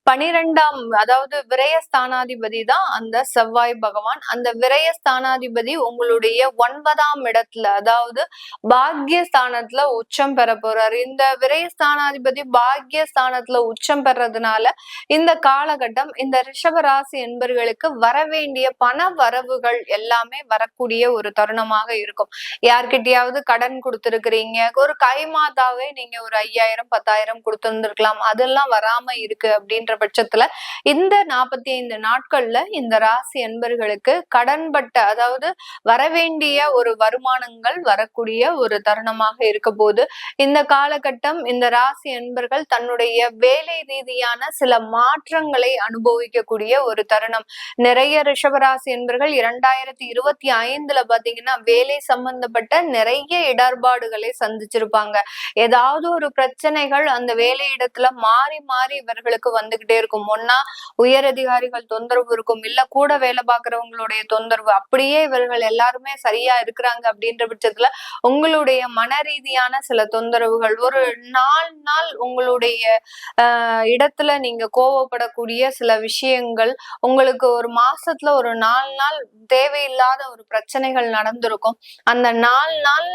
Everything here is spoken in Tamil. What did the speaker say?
12ஆம் அதாவது விரயஸ்தானாதிபதி தான் அந்த செவ்வாய் பகவான். அந்த விரயஸ்தானாதிபதி உங்களுடைய 9ஆம் இடத்துல, அதாவது பாக்யஸ்தானத்துல உச்சம் பெற போறாரு. இந்த விரயஸ்தானாதிபதி பாக்யஸ்தானத்துல உச்சம் பெறதுனால இந்த காலகட்டம் இந்த ரிஷபராசி என்பர்களுக்கு வரவேண்டிய பண வரவுகள் எல்லாமே வரக்கூடிய ஒரு தருணமாக இருக்கும். யார்கிட்டயாவது கடன் கொடுத்திருக்கிறீங்க, ஒரு கைமாதாவே நீங்க ஒரு 5000 10,000 கொடுத்திருந்திருக்கலாம், அதெல்லாம் வராம இருக்கு அப்படின்ற பட்சத்துல இந்த 45 நாட்கள்ல இந்த ராசி என்பர்களுக்கு கடன்பட்ட, அதாவது வரவேண்டிய ஒரு வருமானங்கள் வரக்கூடிய ஒரு தருணமாக இருக்க போது இந்த காலகட்டம் இந்த ராசி என்பர்கள் தன்னுடைய வேலை ரீதியான சில மாற்றங்களை அனுபவிக்கக்கூடிய ஒரு தருணம். நிறைய ரிஷபராசி என்பர்கள் 2025ல பாத்தீங்கன்னா வேலை சம்பந்தப்பட்ட நிறைய இடர்பாடுகளை சந்திச்சிருப்பாங்க. ஏதாவது ஒரு பிரச்சனைகள் அந்த வேலை இடத்துல மாறி மாறி இவர்களுக்கு வந்துகிட்டே இருக்கும். ஒன்னா உயரதிகாரிகள் தொந்தரவு இருக்கும், இல்ல கூட வேலை பார்க்கிறவங்களுடைய தொந்தரவு. அப்படியே இவர்கள் எல்லாருமே சரியா இருக்கிறாங்க அப்படின்ற பட்சத்துல உங்களுடைய மன ரீதியான சில தொந்தரவுகள், ஒரு 4 நாள் உங்களுடைய இடத்துல நீங்க கோவப்படக்கூடிய சில விஷயங்கள், உங்களுக்கு ஒரு மாசத்துல ஒரு 4 நாள் தேவையில்லாத ஒரு பிரச்சனைகள் நடந்திருக்கும். அந்த 4 நாள்ல